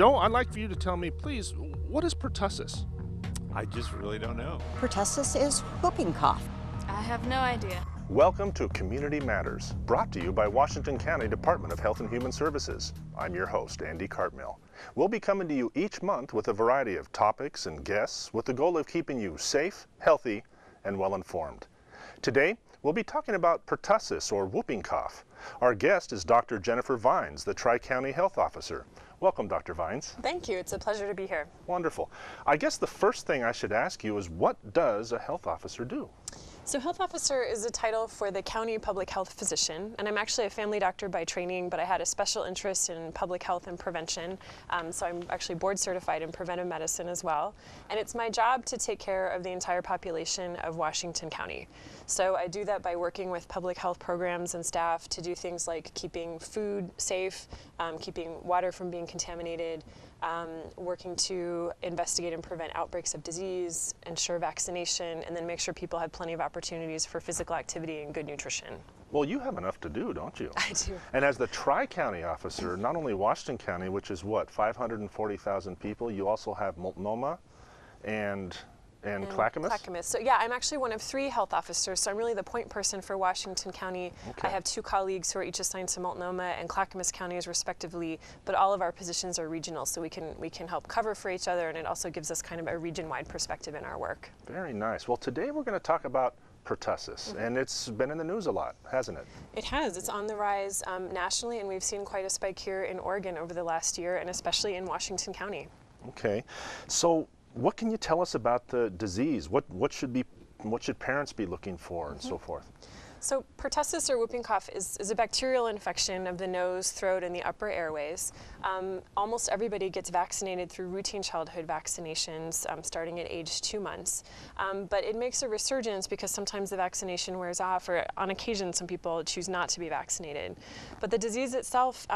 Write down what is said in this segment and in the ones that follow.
Joe, I'd like for you to tell me, please, what is pertussis? I just really don't know. Pertussis is whooping cough. I have no idea. Welcome to Community Matters, brought to you by Washington County Department of Health and Human Services. I'm your host, Andy Cartmill. We'll be coming to you each month with a variety of topics and guests with the goal of keeping you safe, healthy, and well-informed. Today, we'll be talking about pertussis, or whooping cough. Our guest is Dr. Jennifer Vines, the Tri-County Health Officer. Welcome, Dr. Vines. Thank you. It's a pleasure to be here. Wonderful. I guess the first thing I should ask you is, what does a health officer do? So health officer is a title for the county public health physician, and I'm actually a family doctor by training, but I had a special interest in public health and prevention, so I'm actually board certified in preventive medicine as well, and it's my job to take care of the entire population of Washington County. So I do that by working with public health programs and staff to do things like keeping food safe, keeping water from being contaminated, working to investigate and prevent outbreaks of disease, ensure vaccination, and then make sure people have plenty of opportunities for physical activity and good nutrition. Well, you have enough to do, don't you? I do. And as the Tri-County Officer, not only Washington County, which is what, 540,000 people, you also have Multnomah and Clackamas? Clackamas. So yeah, I'm actually one of 3 health officers, so I'm really the point person for Washington County. Okay. I have 2 colleagues who are each assigned to Multnomah and Clackamas counties respectively, but all of our positions are regional, so we can help cover for each other, and it also gives us kind of a region-wide perspective in our work. Very nice. Well, today we're going to talk about pertussis, and it's been in the news a lot, hasn't it? It has. It's on the rise nationally, and we've seen quite a spike here in Oregon over the last year, and especially in Washington County. Okay. So what can you tell us about the disease? What should parents be looking for and so forth? So pertussis, or whooping cough, is a bacterial infection of the nose, throat, and the upper airways. Almost everybody gets vaccinated through routine childhood vaccinations starting at age 2 months. But it makes a resurgence because sometimes the vaccination wears off, or on occasion some people choose not to be vaccinated. But the disease itself,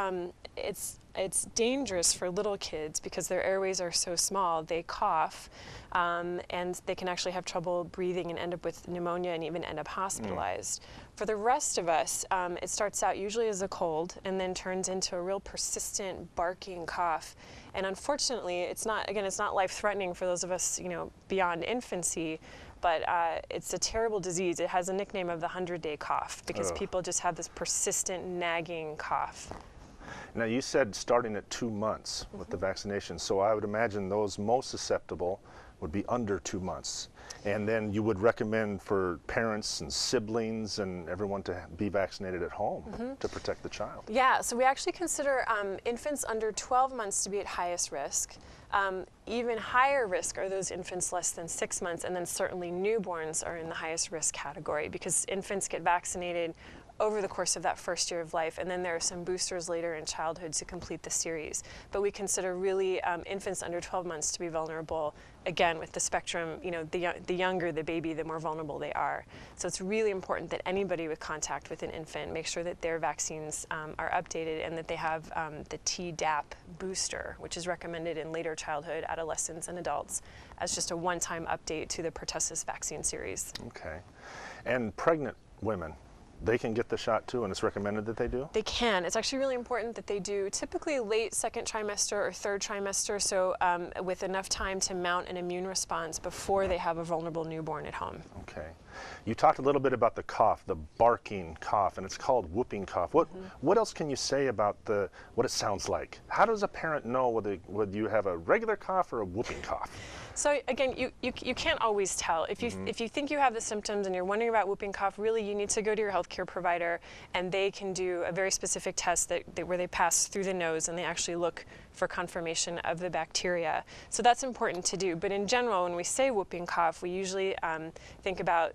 it's dangerous for little kids because their airways are so small. They cough, and they can actually have trouble breathing and end up with pneumonia and even end up hospitalized. For the rest of us, it starts out usually as a cold and then turns into a real persistent barking cough. And unfortunately, it's not life-threatening for those of us, beyond infancy, but it's a terrible disease. It has a nickname of the 100-day cough because people just have this persistent nagging cough. Now, you said starting at 2 months with the vaccination, so I would imagine those most susceptible would be under 2 months. And then you would recommend for parents and siblings and everyone to be vaccinated at home to protect the child. Yeah, so we actually consider infants under 12 months to be at highest risk. Even higher risk are those infants less than 6 months, and then certainly newborns are in the highest risk category because infants get vaccinated over the course of that first year of life, and then there are some boosters later in childhood to complete the series. But we consider really infants under 12 months to be vulnerable, again, with the spectrum, the younger the baby, the more vulnerable they are. So it's really important that anybody with contact with an infant make sure that their vaccines are updated and that they have the Tdap booster, which is recommended in later childhood, adolescents, and adults as just a one-time update to the pertussis vaccine series. Okay. And pregnant women, they can get the shot too, and it's recommended that they do? They can. It's actually really important that they do, typically late second trimester or third trimester, so with enough time to mount an immune response before they have a vulnerable newborn at home. Okay. You talked a little bit about the cough, the barking cough, and it's called whooping cough. What else can you say about what it sounds like? How does a parent know whether you have a regular cough or a whooping cough? So again, you can't always tell. If you think you have the symptoms and you're wondering about whooping cough, really you need to go to your healthcare provider, and they can do a very specific test where they pass through the nose and they actually look for confirmation of the bacteria. So that's important to do. But in general, when we say whooping cough, we usually think about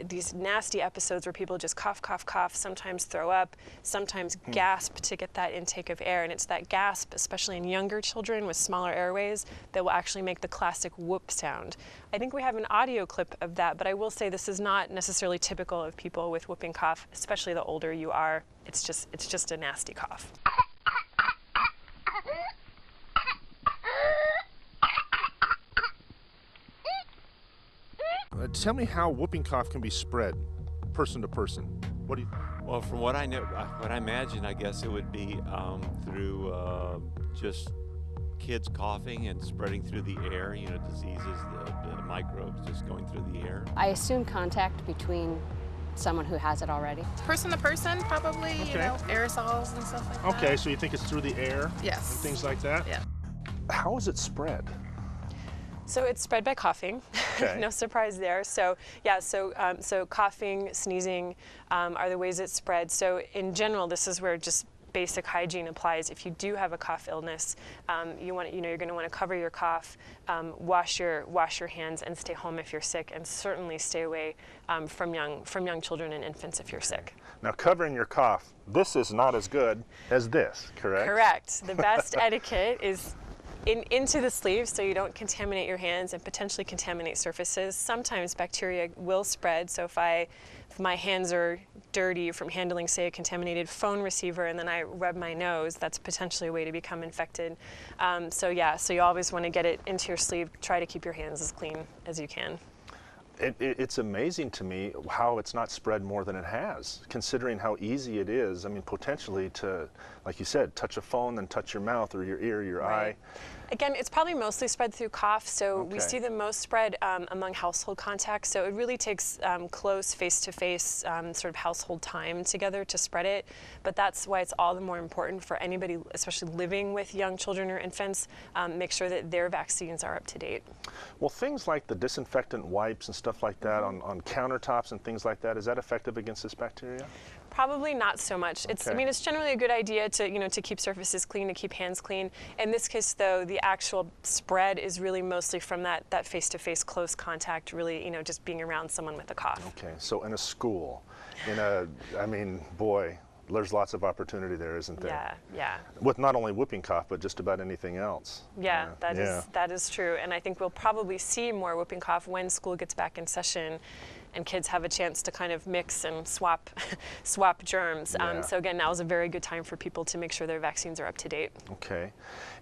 these nasty episodes where people just cough, cough, cough, sometimes throw up, sometimes gasp to get that intake of air. And it's that gasp, especially in younger children with smaller airways, that will actually make the classic whoop sound. I think we have an audio clip of that, but I will say this is not necessarily typical of people with whooping cough, especially the older you are. It's just a nasty cough. Tell me how whooping cough can be spread person to person. What do you think? Well, from what I know, what I imagine, I guess it would be through just kids coughing and spreading through the air, diseases, the microbes just going through the air? I assume contact between someone who has it already. Person to person, probably, Okay. aerosols and stuff like that. Okay, so you think it's through the air Yes. and things like that? Yeah. How is it spread? So it's spread by coughing. Okay. No surprise there. So yeah, so coughing, sneezing are the ways it's spread. So in general, this is where just basic hygiene applies. If you do have a cough illness, you're going to want to cover your cough, wash your hands, and stay home if you're sick, and certainly stay away from young children and infants if you're sick. Now, covering your cough, this is not as good as this, correct? Correct. The best etiquette is into the sleeves so you don't contaminate your hands and potentially contaminate surfaces. Sometimes bacteria will spread, so if my hands are dirty from handling, say, a contaminated phone receiver, and then I rub my nose, that's potentially a way to become infected. So you always want to get it into your sleeve. Try to keep your hands as clean as you can. It's amazing to me how it's not spread more than it has, considering how easy it is. I mean, potentially to, like you said, touch a phone, then touch your mouth or your ear, your eye. Again, it's probably mostly spread through cough, so we Okay. see the most spread among household contacts. So it really takes close face-to-face sort of household time together to spread it. But that's why it's all the more important for anybody, especially living with young children or infants, make sure that their vaccines are up to date. Well, things like the disinfectant wipes and stuff like that on countertops and things like that, is that effective against this bacteria? Probably not so much. It's, I Okay. mean, it's generally a good idea to keep surfaces clean, to keep hands clean. In this case, though, the actual spread is really mostly from that face-to-face close contact, really, just being around someone with a cough. Okay, so in a school, boy, there's lots of opportunity there, isn't there? Yeah. With not only whooping cough, but just about anything else. Yeah, that is true. And I think we'll probably see more whooping cough when school gets back in session and kids have a chance to kind of mix and swap germs. Yeah. So again, now is a very good time for people to make sure their vaccines are up to date. Okay,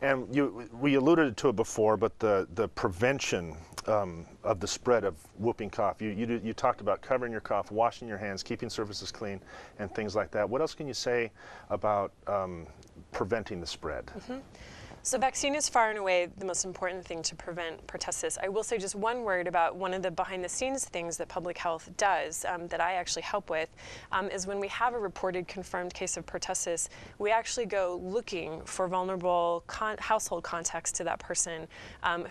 and we alluded to it before, but the prevention of the spread of whooping cough, you talked about covering your cough, washing your hands, keeping surfaces clean, and things like that. What else can you say about preventing the spread? So vaccine is far and away the most important thing to prevent pertussis. I will say just one word about one of the behind-the-scenes things that public health does that I actually help with is when we have a reported confirmed case of pertussis, we actually go looking for vulnerable household contacts to that person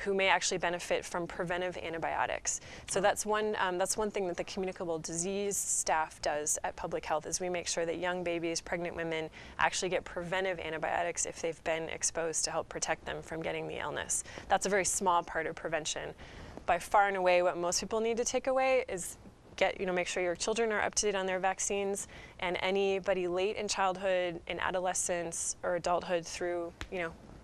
who may actually benefit from preventive antibiotics. So that's one thing that the communicable disease staff does at public health is we make sure that young babies, pregnant women actually get preventive antibiotics if they've been exposed to help protect them from getting the illness. That's a very small part of prevention. By far and away, what most people need to take away is make sure your children are up to date on their vaccines, and anybody late in childhood, in adolescence, or adulthood through,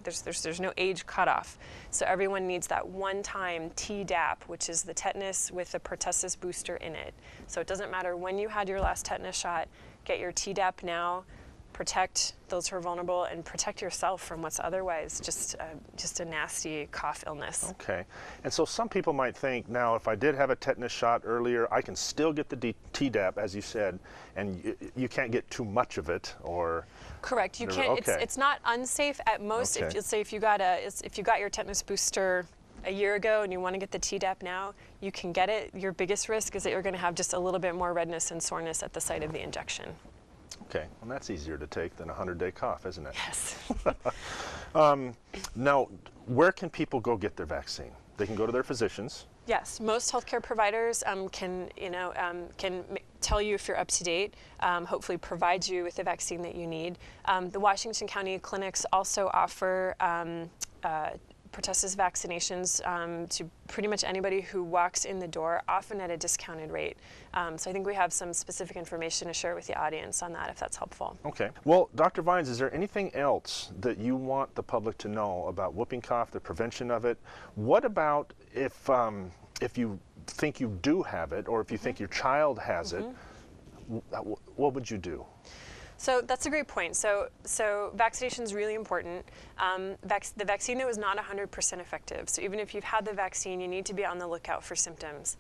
there's no age cutoff. So everyone needs that one-time Tdap, which is the tetanus with the pertussis booster in it. So it doesn't matter when you had your last tetanus shot, get your Tdap now, protect those who are vulnerable, and protect yourself from what's otherwise just a nasty cough illness. Okay, and so some people might think, now if I did have a tetanus shot earlier, I can still get the Tdap, as you said, and you can't get too much of it, or... Correct. You can't. Okay. It's not unsafe at most. Okay. If you got your tetanus booster a year ago and you want to get the Tdap now, you can get it. Your biggest risk is that you're going to have just a little bit more redness and soreness at the site of the injection. Okay, well that's easier to take than a 100-day cough, isn't it? Yes. Now, where can people go get their vaccine? They can go to their physicians. Yes, most healthcare providers can tell you if you're up to date, hopefully provide you with the vaccine that you need. The Washington County clinics also offer pertussis vaccinations to pretty much anybody who walks in the door, often at a discounted rate. So I think we have some specific information to share with the audience on that, if that's helpful. Okay. Well, Dr. Vines, is there anything else that you want the public to know about whooping cough, the prevention of it? What about if you think you do have it, or if you think your child has it, what would you do? So that's a great point. So vaccination is really important. The vaccine, though, is not 100% effective. So even if you've had the vaccine, you need to be on the lookout for symptoms.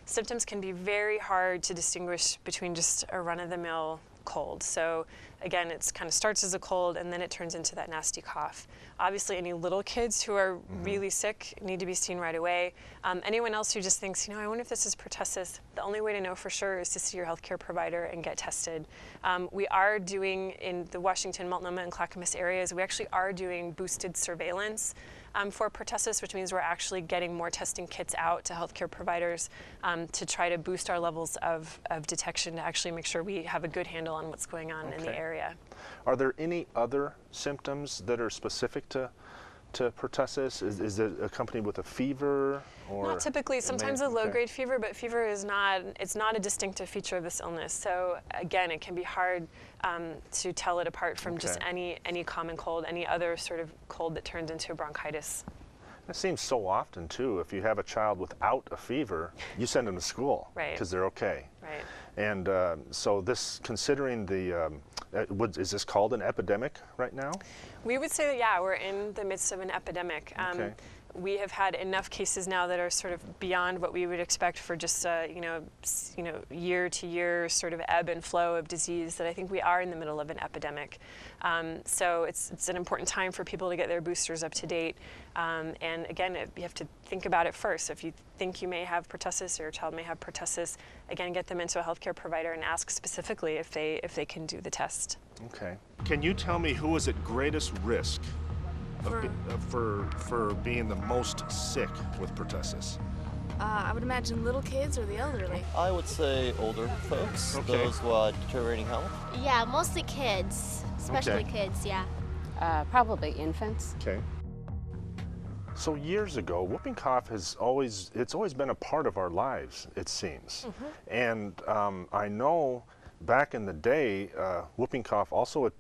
Symptoms can be very hard to distinguish between just a run-of-the-mill cold. So again, it kind of starts as a cold and then it turns into that nasty cough. Obviously, any little kids who are really sick need to be seen right away. Anyone else who just thinks, I wonder if this is pertussis, the only way to know for sure is to see your healthcare provider and get tested. We are doing, in the Washington, Multnomah, and Clackamas areas, we actually are doing boosted surveillance for pertussis, which means we're actually getting more testing kits out to healthcare providers to try to boost our levels of detection, to actually make sure we have a good handle on what's going on in the area. Are there any other symptoms that are specific to pertussis? Is it accompanied with a fever? Or not typically. Sometimes a low-grade fever, but fever is it's not a distinctive feature of this illness. So again, it can be hard to tell it apart from just any common cold, any other sort of cold that turns into a bronchitis. It seems so often too, if you have a child without a fever, you send them to school because they're okay. Right. And so this, considering the, is this called an epidemic right now? We would say that, yeah, we're in the midst of an epidemic. We have had enough cases now that are sort of beyond what we would expect for just year to year sort of ebb and flow of disease, that I think we are in the middle of an epidemic. So it's an important time for people to get their boosters up to date. And again, you have to think about it first. If you think you may have pertussis or your child may have pertussis, again, get them into a healthcare provider and ask specifically if they can do the test. Okay. Can you tell me who is at greatest risk for being the most sick with pertussis? I would imagine little kids or the elderly. I would say older folks, those who are deteriorating health. Yeah, mostly kids, especially kids, yeah. Probably infants. Okay. So years ago, whooping cough it's always been a part of our lives, it seems. And I know back in the day, whooping cough also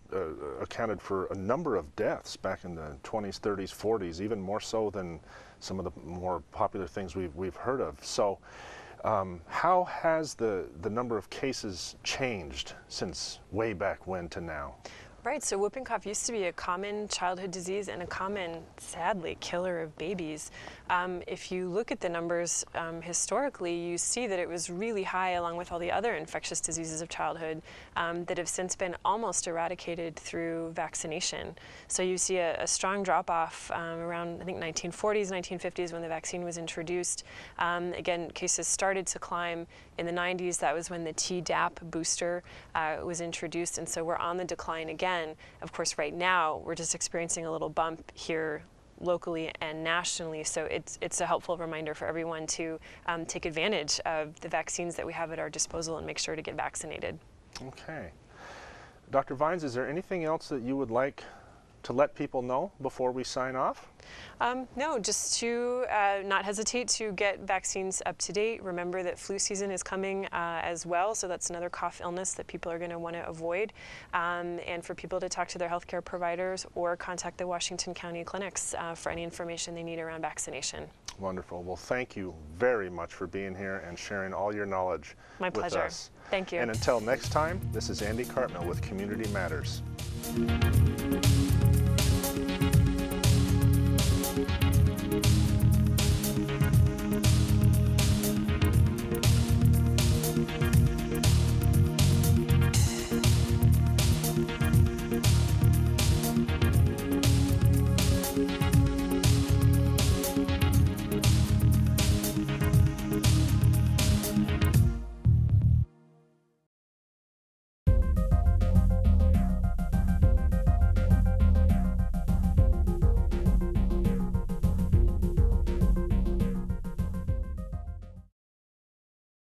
accounted for a number of deaths back in the 20s, 30s, 40s, even more so than some of the more popular things we've heard of. So how has the number of cases changed since way back when to now? Right, so whooping cough used to be a common childhood disease and a common, sadly, killer of babies. If you look at the numbers historically, you see that it was really high along with all the other infectious diseases of childhood that have since been almost eradicated through vaccination. So you see a strong drop-off around, I think, 1940s, 1950s when the vaccine was introduced. Again, cases started to climb in the 90s. That was when the Tdap booster was introduced, and so we're on the decline again. Of course, right now, we're just experiencing a little bump here locally and nationally, so it's a helpful reminder for everyone to take advantage of the vaccines that we have at our disposal and make sure to get vaccinated. Okay. Dr. Vines, is there anything else that you would like to let people know before we sign off? No, just to not hesitate to get vaccines up to date. Remember that flu season is coming as well, so that's another cough illness that people are going to want to avoid. And for people to talk to their healthcare providers or contact the Washington County clinics for any information they need around vaccination. Wonderful. Well, thank you very much for being here and sharing all your knowledge with us. Thank you. And until next time, this is Andy Cartmill with Community Matters.